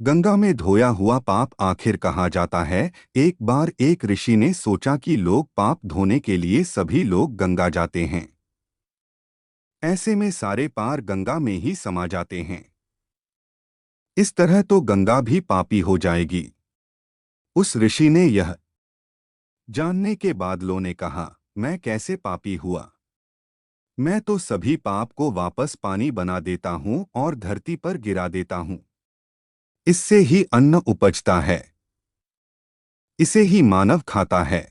गंगा में धोया हुआ पाप आखिर कहाँ जाता है। एक बार एक ऋषि ने सोचा कि लोग पाप धोने के लिए सभी लोग गंगा जाते हैं। ऐसे में सारे पार गंगा में ही समा जाते हैं। इस तरह तो गंगा भी पापी हो जाएगी। उस ऋषि ने यह जानने के बादलों ने कहा, मैं कैसे पापी हुआ। मैं तो सभी पाप को वापस पानी बना देता हूँ और धरती पर गिरा देता हूँ। इससे ही अन्न उपजता है। इसे ही मानव खाता है।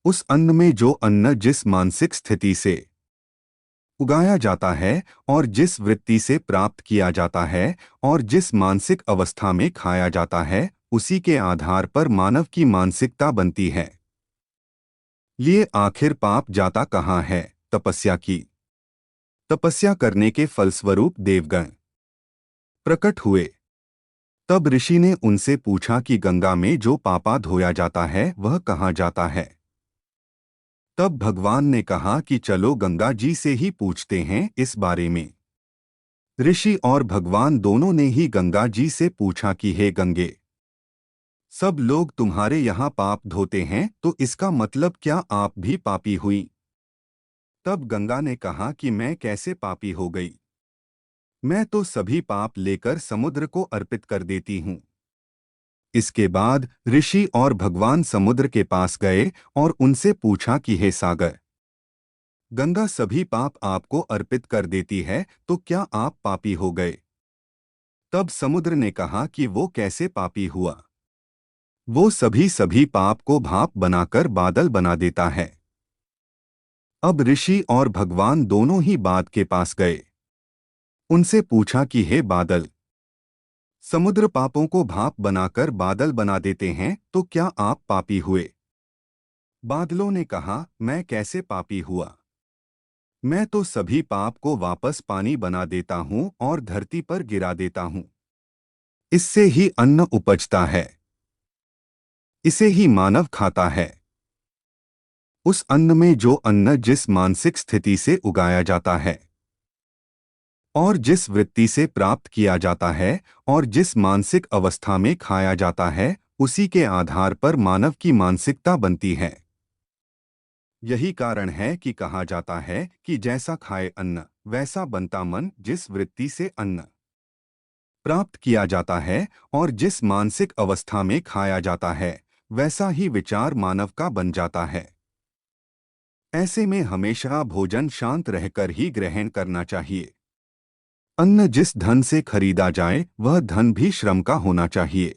उस अन्न में जो अन्न जिस मानसिक स्थिति से उगाया जाता है और जिस वृत्ति से प्राप्त किया जाता है और जिस मानसिक अवस्था में खाया जाता है, उसी के आधार पर मानव की मानसिकता बनती है। ये आखिर पाप जाता कहाँ है। तपस्या की। तपस्या करने के फलस्वरूप देवगण प्रकट हुए। तब ऋषि ने उनसे पूछा कि गंगा में जो पापा धोया जाता है वह कहाँ जाता है। तब भगवान ने कहा कि चलो गंगा जी से ही पूछते हैं इस बारे में। ऋषि और भगवान दोनों ने ही गंगा जी से पूछा कि हे गंगे, सब लोग तुम्हारे यहाँ पाप धोते हैं तो इसका मतलब क्या आप भी पापी हुई। तब गंगा ने कहा कि मैं कैसे पापी हो गई। मैं तो सभी पाप लेकर समुद्र को अर्पित कर देती हूँ। इसके बाद ऋषि और भगवान समुद्र के पास गए और उनसे पूछा कि हे सागर, गंगा सभी पाप आपको अर्पित कर देती है तो क्या आप पापी हो गए। तब समुद्र ने कहा कि वो कैसे पापी हुआ। वो सभी पाप को भाप बनाकर बादल बना देता है। अब ऋषि और भगवान दोनों ही बादल के पास गए। उनसे पूछा कि हे बादल, समुद्र पापों को भाप बनाकर बादल बना देते हैं तो क्या आप पापी हुए। बादलों ने कहा, मैं कैसे पापी हुआ। मैं तो सभी पाप को वापस पानी बना देता हूँ और धरती पर गिरा देता हूँ। इससे ही अन्न उपजता है। इसे ही मानव खाता है। उस अन्न में जो अन्न जिस मानसिक स्थिति से उगाया जाता है और जिस वृत्ति से प्राप्त किया जाता है और जिस मानसिक अवस्था में खाया जाता है, उसी के आधार पर मानव की मानसिकता बनती है। यही कारण है कि कहा जाता है कि जैसा खाए अन्न वैसा बनता मन। जिस वृत्ति से अन्न प्राप्त किया जाता है और जिस मानसिक अवस्था में खाया जाता है, वैसा ही विचार मानव का बन जाता है। ऐसे में हमेशा भोजन शांत रहकर ही ग्रहण करना चाहिए। अन्न जिस धन से खरीदा जाए वह धन भी श्रम का होना चाहिए।